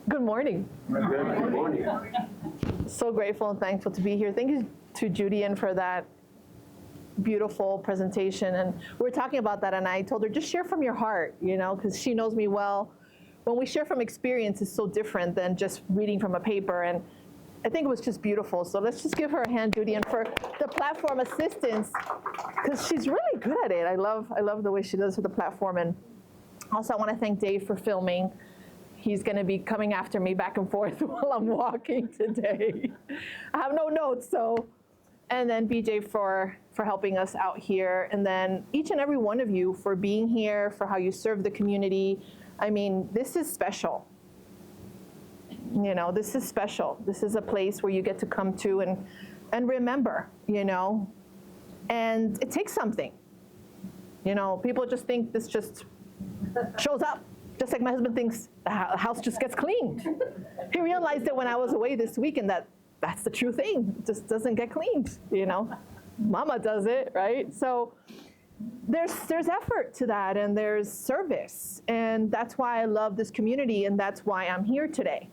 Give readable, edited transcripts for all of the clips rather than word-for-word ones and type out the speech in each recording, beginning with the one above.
Good morning. Good morning. So grateful and thankful to be here. Thank you to Judian for that beautiful presentation. And we were talking about that, and I told her, just share from your heart, because she knows me well. When we share from experience, it's so different than just reading from a paper. And I think it was just beautiful. So let's just give her a hand, Judian, for the platform assistance, because she's really good at it. I love the way she does with the platform. And also, I want to thank Dave for filming. He's going to be coming after me back and forth while I'm walking today. I have no notes, so. And then BJ for helping us out here. And then each and every one of you for being here, for how you serve the community. I mean, this is special. This is special. This is a place where you get to come to and remember, And it takes something. People just think this just shows up. Just like my husband thinks the house just gets cleaned. He realized it when I was away this weekend that's the true thing. It just doesn't get cleaned, Mama does it, right? So there's effort to that, and there's service. And that's why I love this community, and that's why I'm here today.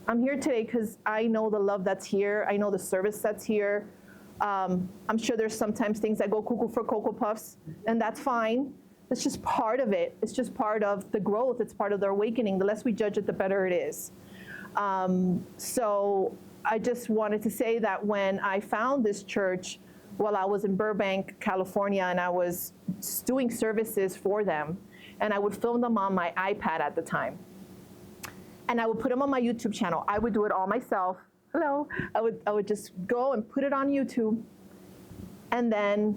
I'm here today because I know the love that's here. I know the service that's here. I'm sure there's sometimes things that go cuckoo for Cocoa Puffs, and that's fine. It's just part of it. It's just part of the growth. It's part of the awakening. The less we judge it, the better it is. So I just wanted to say that when I found this church while I was in Burbank, California, and I was doing services for them, and I would film them on my iPad at the time. And I would put them on my YouTube channel. I would do it all myself. Hello. I would just go and put it on YouTube. And then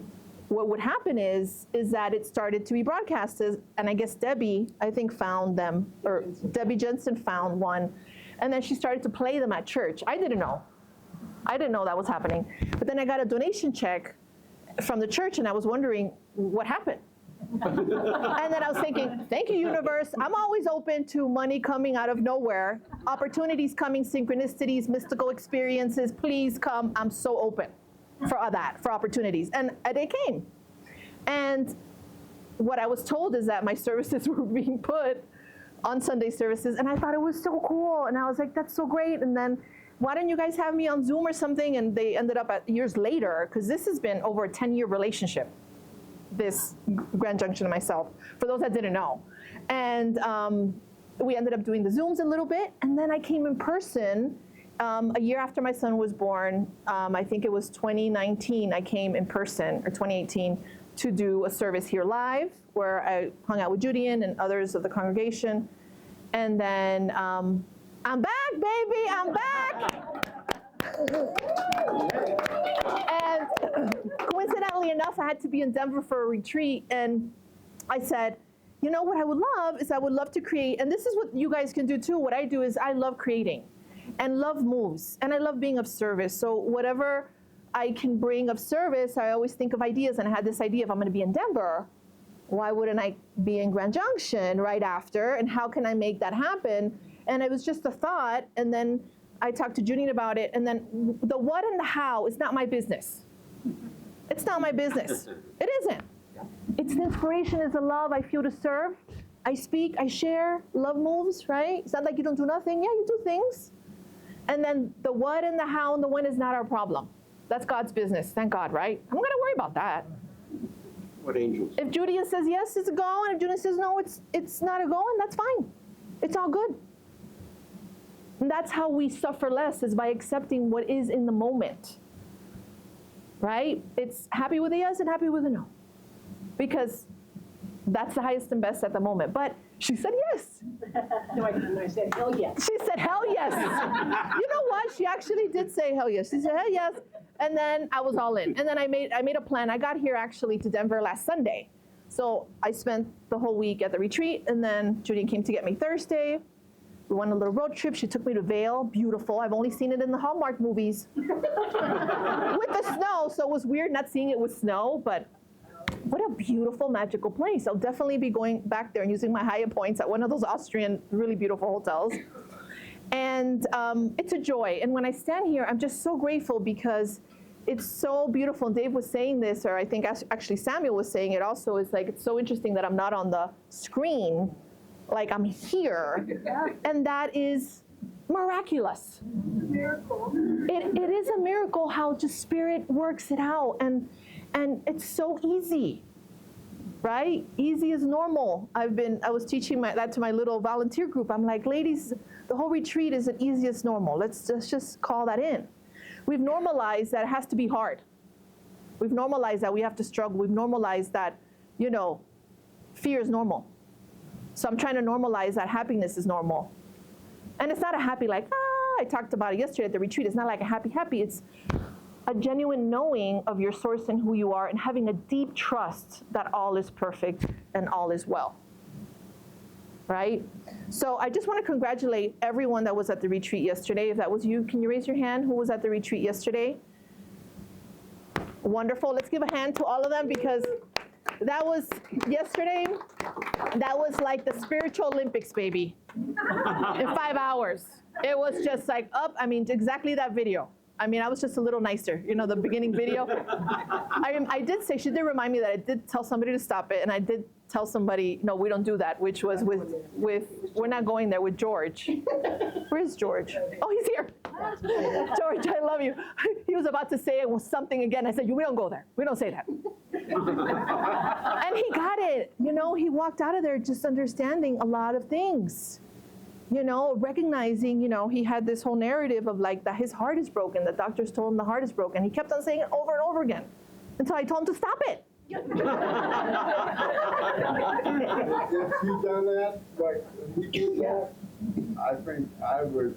what would happen is that it started to be broadcasted, and I guess Debbie, I think, found them, or Debbie Jensen found one, and then she started to play them at church. I didn't know that was happening. But then I got a donation check from the church, and I was wondering what happened. And then I was thinking, thank you, universe. I'm always open to money coming out of nowhere, opportunities coming, synchronicities, mystical experiences. Please come. I'm so open for opportunities. And they came. And what I was told is that my services were being put on Sunday services, and I thought it was so cool. And I was like, that's so great. And then, why don't you guys have me on Zoom or something? And they ended up years later, because this has been over a 10-year relationship, this Grand Junction and myself, for those that didn't know. And we ended up doing the Zooms a little bit, and then I came in person a year after my son was born. I think it was 2019, I came in person, or 2018, to do a service here live, where I hung out with Judian and others of the congregation. And then, I'm back, baby, I'm back! And coincidentally enough, I had to be in Denver for a retreat, and I said, what I would love is I would love to create, and this is what you guys can do too. What I do is I love creating, and love moves, and I love being of service. So whatever I can bring of service, I always think of ideas, and I had this idea, if I'm gonna be in Denver, why wouldn't I be in Grand Junction right after, and how can I make that happen? And it was just a thought, and then I talked to Judian about it, and then the what and the how is not my business. It's not my business. It isn't. It's the inspiration, it's the love I feel to serve. I speak, I share, love moves, right? It's not like you don't do nothing. Yeah, you do things. And then the what and the how and the when is not our problem. That's God's business, thank God, right? I'm not gonna worry about that. What angels? If Judian says yes, it's a go, and if Judian says no, it's not a go, and that's fine. It's all good. And that's how we suffer less, is by accepting what is in the moment, right? It's happy with a yes and happy with a no, because that's the highest and best at the moment. But she said yes. No, I said hell yes. She said hell yes. You know what? She actually did say hell yes. She said hell yes, and then I was all in. And then I made a plan. I got here actually to Denver last Sunday, so I spent the whole week at the retreat, and then Judian came to get me Thursday. We went on a little road trip. She took me to Vail. Beautiful. I've only seen it in the Hallmark movies with the snow, so it was weird not seeing it with snow, but what a beautiful, magical place. I'll definitely be going back there and using my Hyatt points at one of those Austrian really beautiful hotels. And it's a joy. And when I stand here, I'm just so grateful because it's so beautiful. And Dave was saying this, or I think actually Samuel was saying it also, is like, it's so interesting that I'm not on the screen like I'm here, and that is miraculous. It is a miracle how just Spirit works it out, and it's so easy, right? Easy is normal. I was teaching that to my little volunteer group. I'm like, ladies, the whole retreat is as easy as normal. Let's just call that in. We've normalized that it has to be hard. We've normalized that we have to struggle. We've normalized that, fear is normal. So I'm trying to normalize that happiness is normal. And it's not a happy like, I talked about it yesterday at the retreat. It's not like a happy. It's a genuine knowing of your source and who you are, and having a deep trust that all is perfect and all is well. Right? So I just want to congratulate everyone that was at the retreat yesterday. If that was you, can you raise your hand? Who was at the retreat yesterday? Wonderful. Let's give a hand to all of them, because that was yesterday. That was like the spiritual Olympics, baby. In 5 hours. It was just like exactly that video. I was just a little nicer, the beginning video. I did say, she did remind me that I did tell somebody to stop it, and I did tell somebody, no, we don't do that, which was with we're not going there with George. Where's George? Oh, he's here. George, I love you. He was about to say it was something again. I said, we don't go there. We don't say that. And he got it. He walked out of there just understanding a lot of things. Recognizing, he had this whole narrative of like that his heart is broken. The doctors told him the heart is broken. He kept on saying it over and over again until I told him to stop it. If you done that, like he did that, I think I would.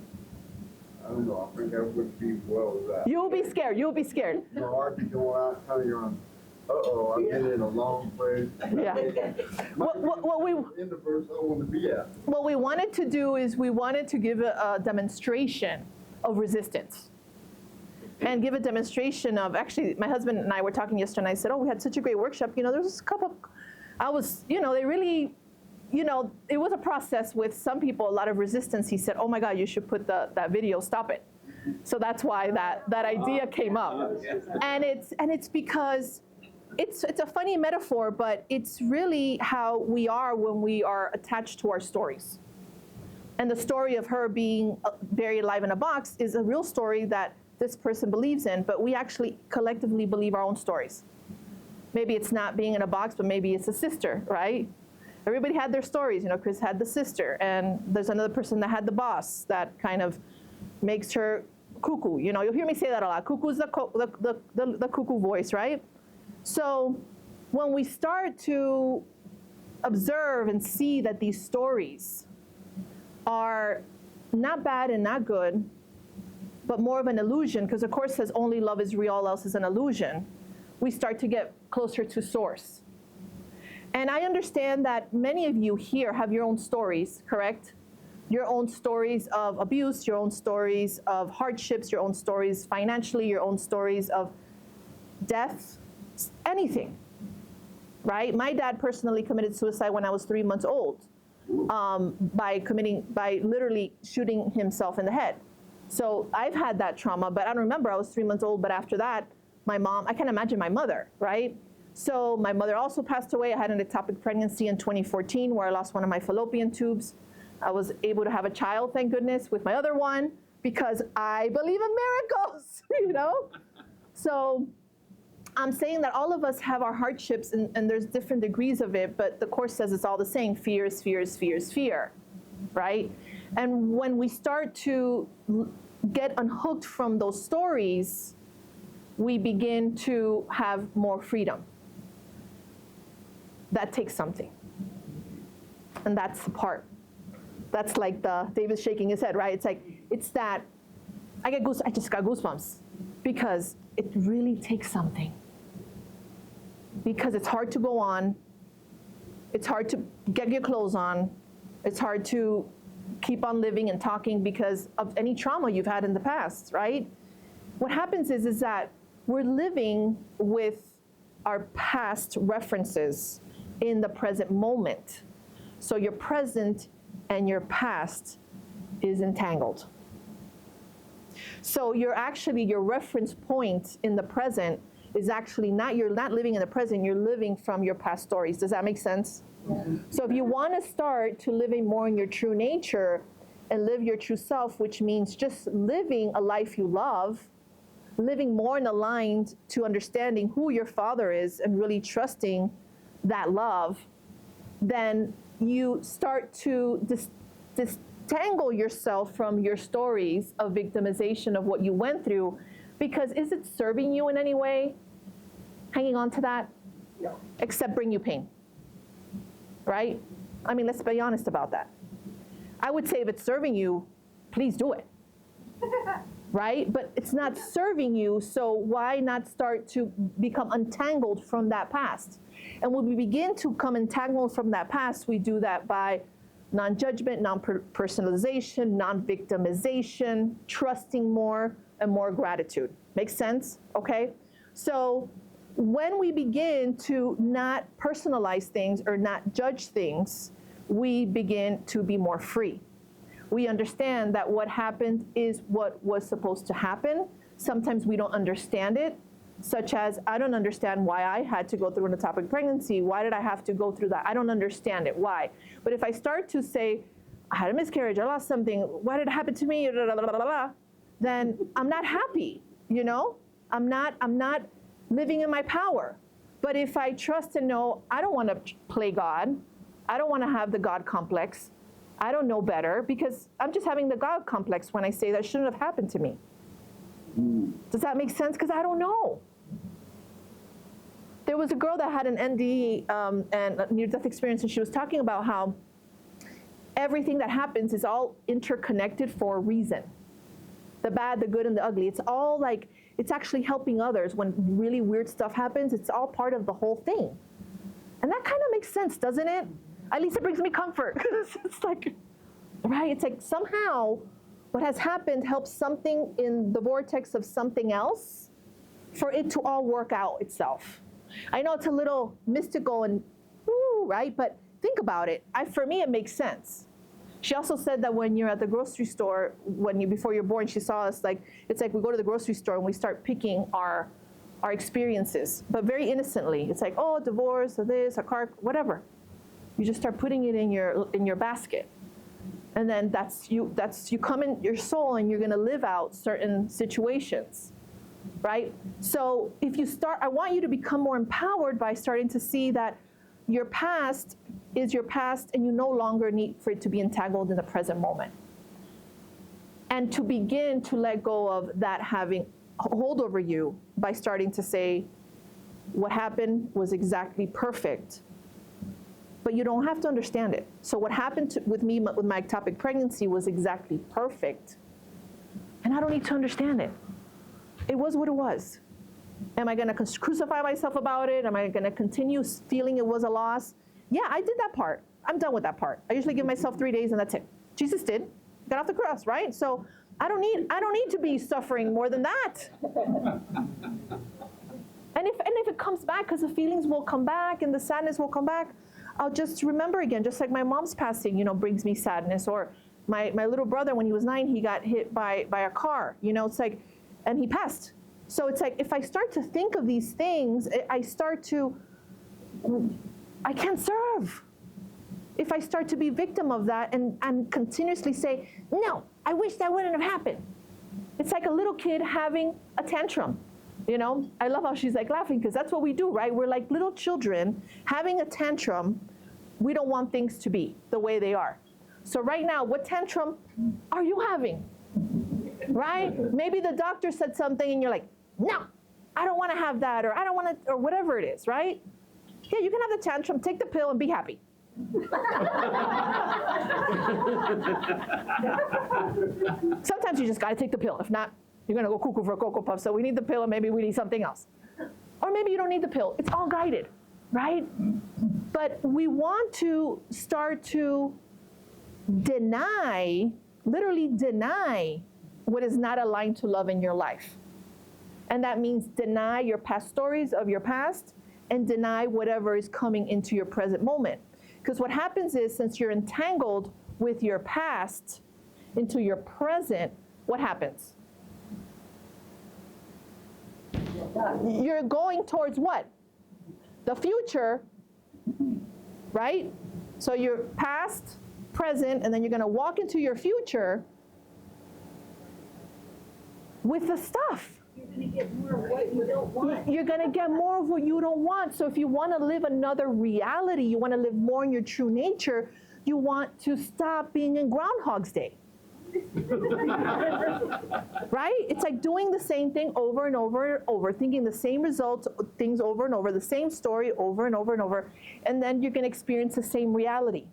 I don't know. I think I would be well with that. You'll be scared. You'll be scared. I'd be going out telling you, I'm getting in a long place. Yeah. What we in the verse I want to be at. What we wanted to do is we wanted to give a demonstration of resistance. And give a demonstration of, actually, my husband and I were talking yesterday, and I said, we had such a great workshop. There was a couple, they really, it was a process with some people, a lot of resistance. He said, oh my God, you should put that video, stop it. So that's why that idea came up. And it's because it's a funny metaphor, but it's really how we are when we are attached to our stories. And the story of her being buried alive in a box is a real story that this person believes in, but we actually collectively believe our own stories. Maybe it's not being in a box, but maybe it's a sister, right? Everybody had their stories. Chris had the sister, and there's another person that had the boss that kind of makes her cuckoo. You'll hear me say that a lot. Cuckoo is the cuckoo voice, right? So when we start to observe and see that these stories are not bad and not good, but more of an illusion, because the Course says only love is real, all else is an illusion, we start to get closer to source. And I understand that many of you here have your own stories, correct? Your own stories of abuse, your own stories of hardships, your own stories financially, your own stories of death, anything, right? My dad personally committed suicide when I was 3 months old by literally shooting himself in the head. So I've had that trauma, but I don't remember. I was 3 months old, but after that, my mom, I can't imagine my mother, right? So my mother also passed away. I had an ectopic pregnancy in 2014 where I lost one of my fallopian tubes. I was able to have a child, thank goodness, with my other one because I believe in miracles, So I'm saying that all of us have our hardships and there's different degrees of it, but the Course says it's all the same. Fear is fear is fear is fear, right? And when we start to get unhooked from those stories, we begin to have more freedom. That takes something. And that's the part. That's like David's shaking his head, right? It's like, it's that, I just got goosebumps because it really takes something. Because it's hard to go on. It's hard to get your clothes on. It's hard to keep on living and talking because of any trauma you've had in the past, right? What happens is that we're living with our past references in the present moment. So your present and your past is entangled. So your reference point in the present is actually not, you're not living in the present, you're living from your past stories. Does that make sense? So if you want to start to living more in your true nature and live your true self, which means just living a life you love, living more in aligned to understanding who your Father is and really trusting that love, then you start to disentangle yourself from your stories of victimization of what you went through, because is it serving you in any way? Hanging on to that? No. Except bring you pain, right? I mean, let's be honest about that. I would say if it's serving you, please do it, right? But it's not serving you, so why not start to become untangled from that past? And when we begin to come entangled from that past, we do that by non-judgment, non-personalization, non-victimization, trusting more, and more gratitude. Makes sense? Okay? So when we begin to not personalize things or not judge things, we begin to be more free. We understand that what happened is what was supposed to happen. Sometimes we don't understand it, such as, I don't understand why I had to go through an ectopic pregnancy. Why did I have to go through that? I don't understand it. Why? But if I start to say, I had a miscarriage, I lost something, why did it happen to me, then I'm not happy, you know? I'm not living in my power. But if I trust and know, I don't want to play God, I don't want to have the God complex, I don't know better, because I'm just having the God complex when I say that shouldn't have happened to me. Does that make sense? Because I don't know. There was a girl that had an NDE and a near-death experience, and she was talking about how everything that happens is all interconnected for a reason. The bad, the good, and the ugly. It's all like, it's actually helping others. When really weird stuff happens, it's all part of the whole thing. And that kind of makes sense, doesn't it? At least it brings me comfort. It's like, right? It's like somehow what has happened helps something in the vortex of something else for it to all work out itself. I know it's a little mystical and woo, right? But think about it. For me, it makes sense. She also said that when you're at the grocery store, before you're born, she saw us like, it's like we go to the grocery store and we start picking our experiences, but very innocently. It's like, oh, divorce, or this, a car, whatever. You just start putting it in your basket. And then you come in your soul and you're gonna live out certain situations, right? So if you start, I want you to become more empowered by starting to see that your past is your past and you no longer need for it to be entangled in the present moment. And to begin to let go of that having hold over you by starting to say, what happened was exactly perfect, but you don't have to understand it. So what happened with me with my ectopic pregnancy was exactly perfect, and I don't need to understand it. It was what it was. Am I gonna crucify myself about it? Am I gonna continue feeling it was a loss? Yeah, I did that part. I'm done with that part. I usually give myself 3 days and that's it. Jesus did, got off the cross, right? So I don't need to be suffering more than that. And if it comes back, because the feelings will come back and the sadness will come back, I'll just remember again, just like my mom's passing, brings me sadness. Or my little brother, when he was 9, he got hit by a car, it's like, and he passed. So it's like, if I start to think of these things, I can't serve. If I start to be victim of that and continuously say, no, I wish that wouldn't have happened. It's like a little kid having a tantrum. I love how she's like laughing, because that's what we do, right? We're like little children having a tantrum. We don't want things to be the way they are. So right now, what tantrum are you having? Right? Maybe the doctor said something and you're like, no, I don't want to have that, or I don't want to, or whatever it is, right? Yeah, you can have the tantrum, take the pill, and be happy. Sometimes you just got to take the pill. If not, you're going to go cuckoo for a Cocoa Puff. So we need the pill, and maybe we need something else. Or maybe you don't need the pill. It's all guided, right? But we want to start to literally deny what is not aligned to love in your life. And that means deny your past stories of your past and deny whatever is coming into your present moment. Because what happens is, since you're entangled with your past into your present, what happens? You're going towards what? The future, right? So you're past, present, and then you're going to walk into your future with the stuff. You're going to get more of what you don't want. You're going to get more of what you don't want. So if you want to live another reality, you want to live more in your true nature, you want to stop being in Groundhog's Day. Right? It's like doing the same thing over and over and over, thinking the same results, things over and over, the same story over and over and over, and then you're going to experience the same reality.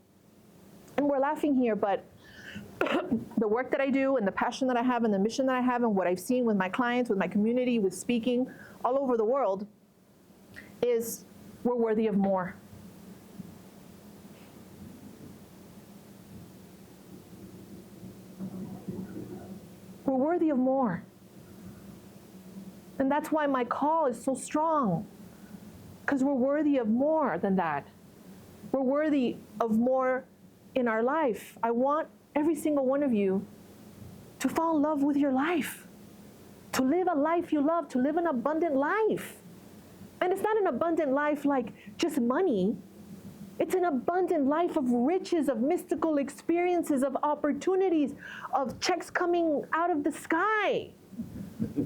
And we're laughing here, but the work that I do and the passion that I have and the mission that I have and what I've seen with my clients, with my community, with speaking all over the world is we're worthy of more. We're worthy of more. And that's why my call is so strong, because we're worthy of more than that. We're worthy of more in our life. I want every single one of you to fall in love with your life, to live a life you love, to live an abundant life. And it's not an abundant life like just money. It's an abundant life of riches, of mystical experiences, of opportunities, of checks coming out of the sky,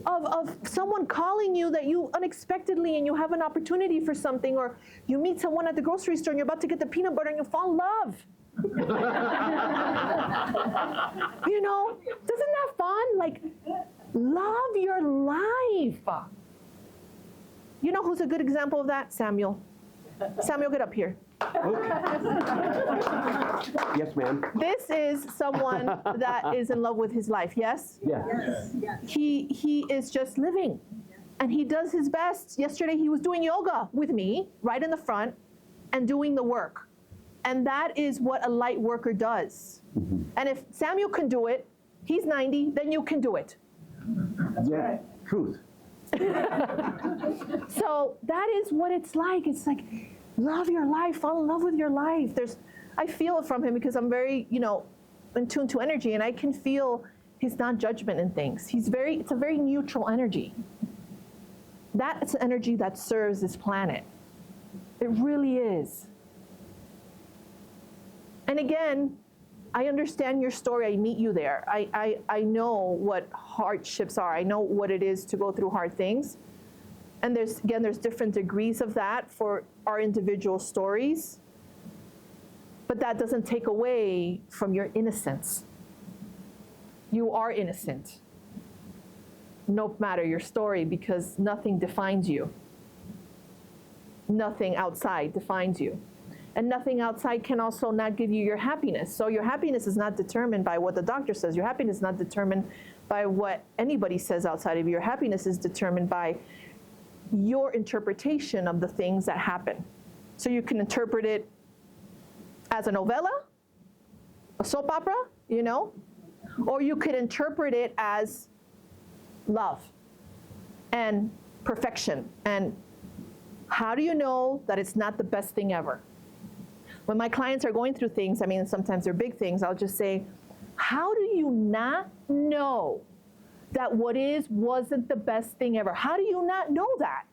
of someone calling you that you unexpectedly and you have an opportunity for something, or you meet someone at the grocery store and you're about to get the peanut butter and you fall in love. You know, isn't that fun? Like, love your life. You know who's a good example of that? Samuel. Samuel, get up here. Yes, ma'am. This is someone that is in love with his life, yes? Yes. He is just living, and he does his best. Yesterday he was doing yoga with me, right in the front, and doing the work. And that is what a light worker does. Mm-hmm. And if Samuel can do it, he's 90, then you can do it. Yeah, truth. So that is what it's like. It's like, love your life, fall in love with your life. I feel it from him because I'm very, in tune to energy, and I can feel his non-judgment in things. It's a very neutral energy. That's energy that serves this planet. It really is. And again, I understand your story. I meet you there. I know what hardships are. I know what it is to go through hard things. And there's different degrees of that for our individual stories. But that doesn't take away from your innocence. You are innocent, no matter your story, because nothing defines you. Nothing outside defines you. And nothing outside can also not give you your happiness. So your happiness is not determined by what the doctor says. Your happiness is not determined by what anybody says outside of you. Your happiness is determined by your interpretation of the things that happen. So you can interpret it as a novella, a soap opera, or you could interpret it as love and perfection. And how do you know that it's not the best thing ever? When my clients are going through things, sometimes they're big things, I'll just say, how do you not know that what is wasn't the best thing ever? How do you not know that?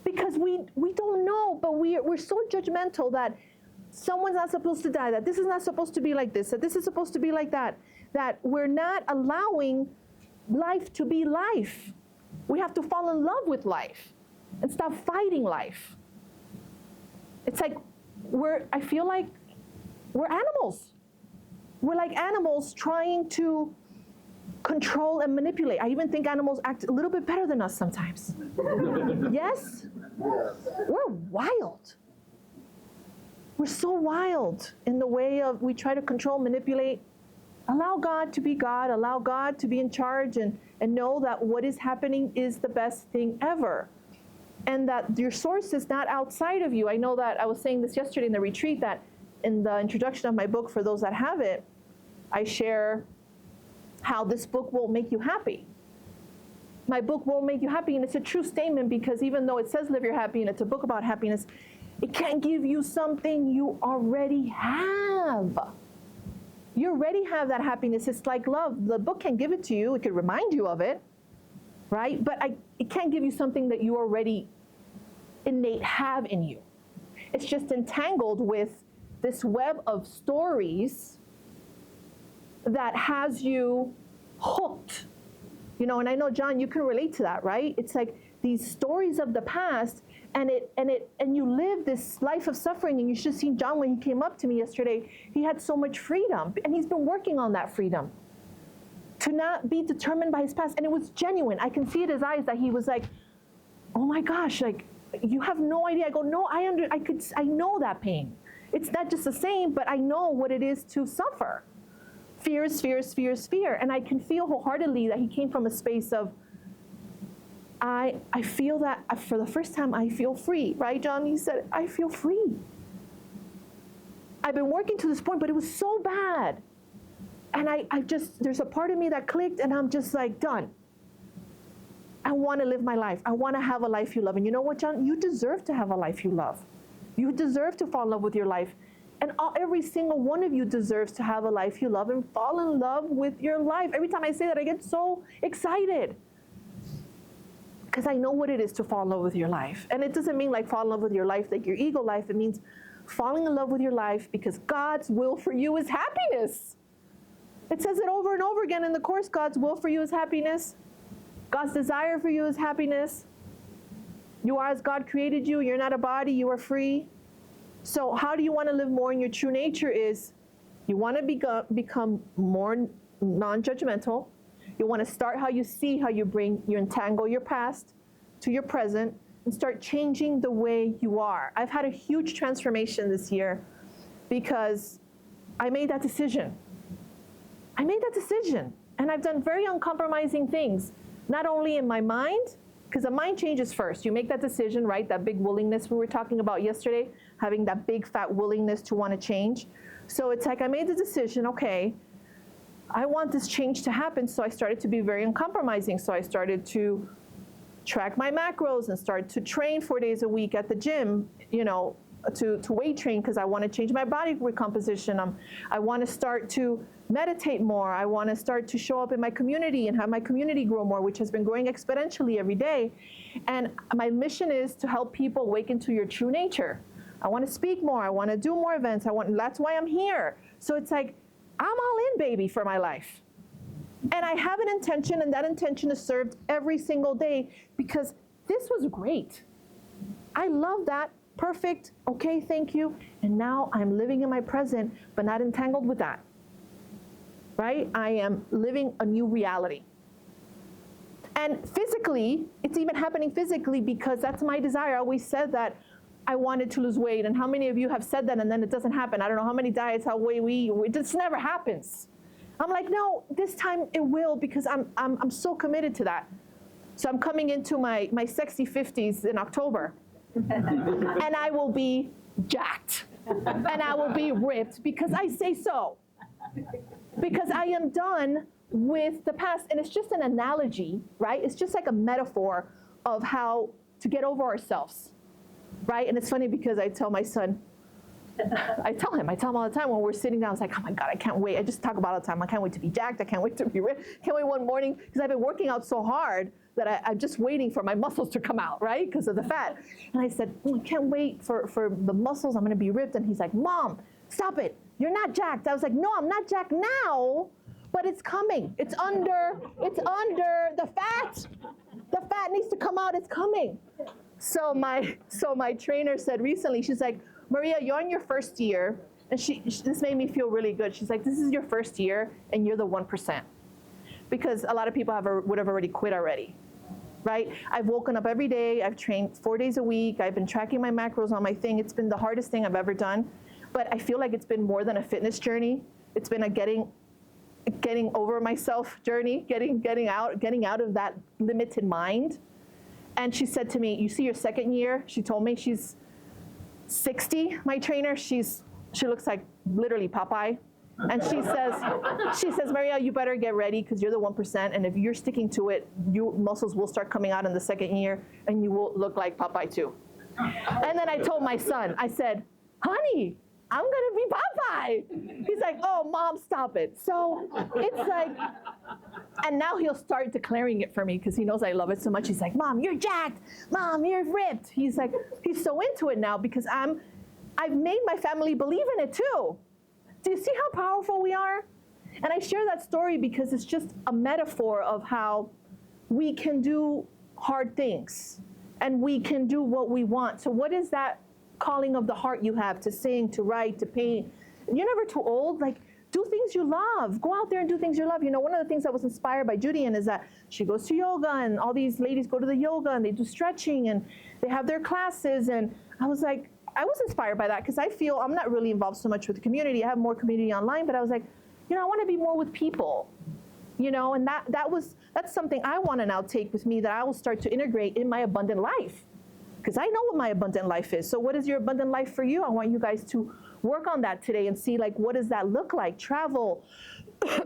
Because we don't know, but we're so judgmental that someone's not supposed to die, that this is not supposed to be like this, that this is supposed to be like that we're not allowing life to be life. We have to fall in love with life and stop fighting life. It's like I feel like we're animals. We're like animals trying to control and manipulate. I even think animals act a little bit better than us sometimes. Yes? We're wild. We're so wild in the way of we try to control, manipulate. Allow God to be God. Allow God to be in charge and know that what is happening is the best thing ever. And that your source is not outside of you. I know that I was saying this yesterday in the retreat, that in the introduction of my book, for those that have it, I share how this book won't make you happy. My book won't make you happy, and it's a true statement, because even though it says live your happy and it's a book about happiness, it can't give you something you already have. You already have that happiness. It's like love. The book can give it to you. It could remind you of it, right? But it can't give you something that you already innate have in you. It's just entangled with this web of stories that has you hooked. You know, and I know, John, you can relate to that, right? It's like these stories of the past, and you live this life of suffering. And you should have seen John when he came up to me yesterday. He had so much freedom, and he's been working on that freedom to not be determined by his past. And it was genuine. I can see in his eyes that he was like, oh my gosh, like, you have no idea. I go, no, I know that pain. It's not just the same, but I know what it is to suffer. Fear is fear is fear is fear. And I can feel wholeheartedly that he came from a space of, I feel that for the first time I feel free, right, John? He said, I feel free. I've been working to this point, but it was so bad. And I just, there's a part of me that clicked, and I'm just like, done. I want to live my life. I want to have a life you love. And you know what, John? You deserve to have a life you love. You deserve to fall in love with your life. And every single one of you deserves to have a life you love and fall in love with your life. Every time I say that, I get so excited. Because I know what it is to fall in love with your life. And it doesn't mean like fall in love with your life, like your ego life. It means falling in love with your life because God's will for you is happiness. It says it over and over again in the Course. God's will for you is happiness. God's desire for you is happiness. You are as God created you. You're not a body. You are free. So how do you want to live more in your true nature is you want to become more non-judgmental. You want to start how you see, how you entangle your past to your present and start changing the way you are. I've had a huge transformation this year because I made that decision. And I've done very uncompromising things, not only in my mind, because the mind changes first. You make that decision, right? That big willingness we were talking about yesterday, having that big fat willingness to want to change. So it's like I made the decision, okay, I want this change to happen, so I started to be very uncompromising. So I started to track my macros and start to train 4 days a week at the gym, you know, to weight train because I want to change my body recomposition. I want to start to meditate more. I want to start to show up in my community and have my community grow more, which has been growing exponentially every day. And my mission is to help people awaken to your true nature. I want to speak more. I want to do more events. That's why I'm here. So it's like, I'm all in, baby, for my life. And I have an intention, and that intention is served every single day because this was great. I love that. Perfect. Okay, thank you. And now I'm living in my present, but not entangled with that. Right? I am living a new reality. And physically, it's even happening physically because that's my desire. I always said that I wanted to lose weight. And how many of you have said that and then it doesn't happen? I don't know how many diets, how way it just never happens. I'm like, no, this time it will because I'm so committed to that. So I'm coming into my sexy 50s in October. And I will be jacked. And I will be ripped because I say so. Because I am done with the past. And it's just an analogy, right? It's just like a metaphor of how to get over ourselves, right? And it's funny because I tell my son, I tell him all the time when we're sitting down, it's like, oh my God, I can't wait. I just talk about it all the time. I can't wait to be jacked. I can't wait to be ripped. Can't wait one morning because I've been working out so hard that I'm just waiting for my muscles to come out, right? Because of the fat. And I said, oh, I can't wait for the muscles. I'm going to be ripped. And he's like, Mom, stop it. You're not jacked. I was like, no, I'm not jacked now, but it's coming. It's under the fat. The fat needs to come out. It's coming. So my trainer said recently, she's like, Maria, you're in your first year. And this made me feel really good. She's like, this is your first year and you're the 1%. Because a lot of people would have already quit already, right? I've woken up every day. I've trained 4 days a week. I've been tracking my macros on my thing. It's been the hardest thing I've ever done. But I feel like it's been more than a fitness journey. It's been a getting over myself journey, getting out of that limited mind. And she said to me, you see your second year? She told me she's 60, my trainer. She looks like literally Popeye. And she says, Maria, you better get ready because you're the 1%. And if you're sticking to it, your muscles will start coming out in the second year and you will look like Popeye too. And then I told my son, I said, honey, I'm going to be Popeye. He's like, oh, Mom, stop it. So it's like, And now he'll start declaring it for me because he knows I love it so much. He's like, Mom, you're jacked. Mom, you're ripped. He's like, he's so into it now because I've made my family believe in it too. Do you see how powerful we are? And I share that story because it's just a metaphor of how we can do hard things and we can do what we want. So what is that calling of the heart you have to sing, to write, to paint? You're never too old. Like, do things you love. Go out there and do things you love. You know, one of the things that was inspired by Judy is that she goes to yoga and all these ladies go to the yoga and they do stretching and they have their classes. And I was like, I was inspired by that because I feel I'm not really involved so much with the community. I have more community online, but I was like, you know, I want to be more with people, you know, and that's something I want to now take with me that I will start to integrate in my abundant life because I know what my abundant life is. So what is your abundant life for you? I want you guys to work on that today and see, like, what does that look like? Travel,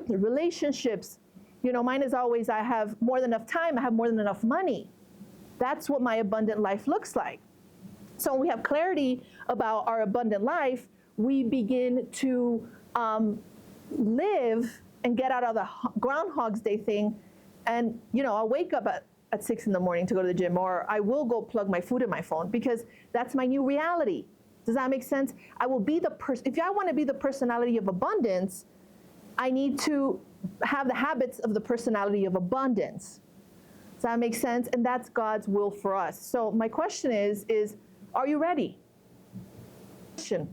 relationships. You know, mine is always, I have more than enough time, I have more than enough money. That's what my abundant life looks like. So when we have clarity about our abundant life, we begin to live and get out of the Groundhog's Day thing. And, you know, I'll wake up at 6 in the morning to go to the gym, or I will go plug my food in my phone because that's my new reality. Does that make sense? I will be the person. If I want to be the personality of abundance, I need to have the habits of the personality of abundance. Does that make sense? And that's God's will for us. So my question is are you ready?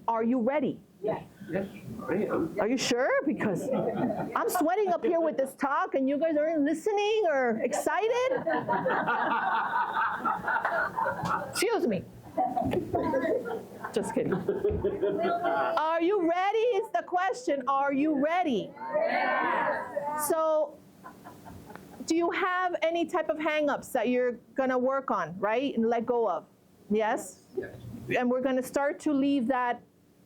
Are you ready? Yes, I am. Are you sure? Because I'm sweating up here with this talk and you guys aren't listening or excited? Excuse me. Just kidding. Are you ready is the question. Are you ready? Yes. So do you have any type of hang-ups that you're going to work on, right, and let go of? Yes? Yes. And we're going to start to leave that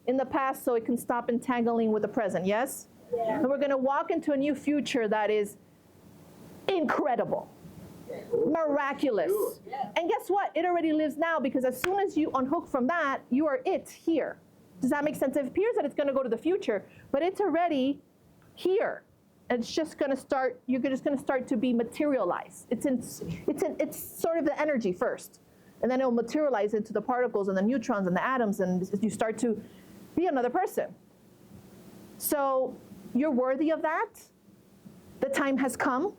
in the past so it can stop entangling with the present, yes? Yeah. And we're going to walk into a new future that is incredible, miraculous. And guess what? It already lives now because as soon as you unhook from that, you are it here. Does that make sense? It appears that it's going to go to the future, but it's already here. And it's just going to start, you're just going to start to be materialized. It's sort of the energy first. And then it will materialize into the particles and the neutrons and the atoms, and you start to be another person. So you're worthy of that. The time has come.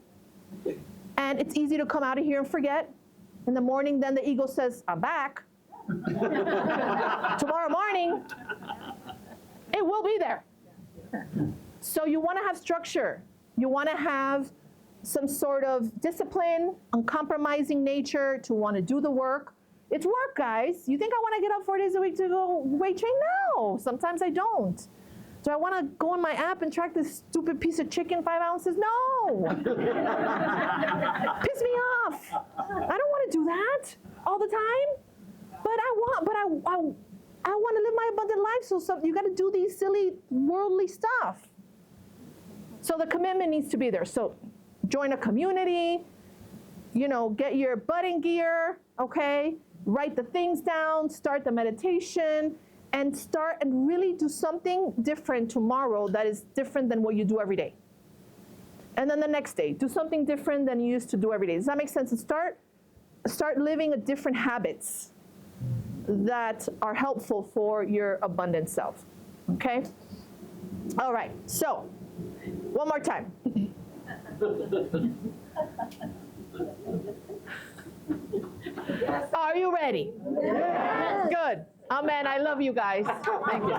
And it's easy to come out of here and forget. In the morning, then the ego says, I'm back. Tomorrow morning, it will be there. So you want to have structure. You want to have some sort of discipline, uncompromising nature, to want to do the work. It's work, guys. You think I want to get up 4 days a week to go weight train? No, sometimes I don't. Do I want to go on my app and track this stupid piece of chicken 5 ounces? No. Piss me off. I don't want to do that all the time. But I want to live my abundant life. So you got to do these silly worldly stuff. So the commitment needs to be there. So join a community, you know, get your butt in gear, okay? Write the things down, start the meditation, and start and really do something different tomorrow that is different than what you do every day. And then the next day, do something different than you used to do every day. Does that make sense? And start living a different habits that are helpful for your abundant self, okay? All right, so one more time. Are you ready? Yes. Good. Amen. I love you guys. Thank you.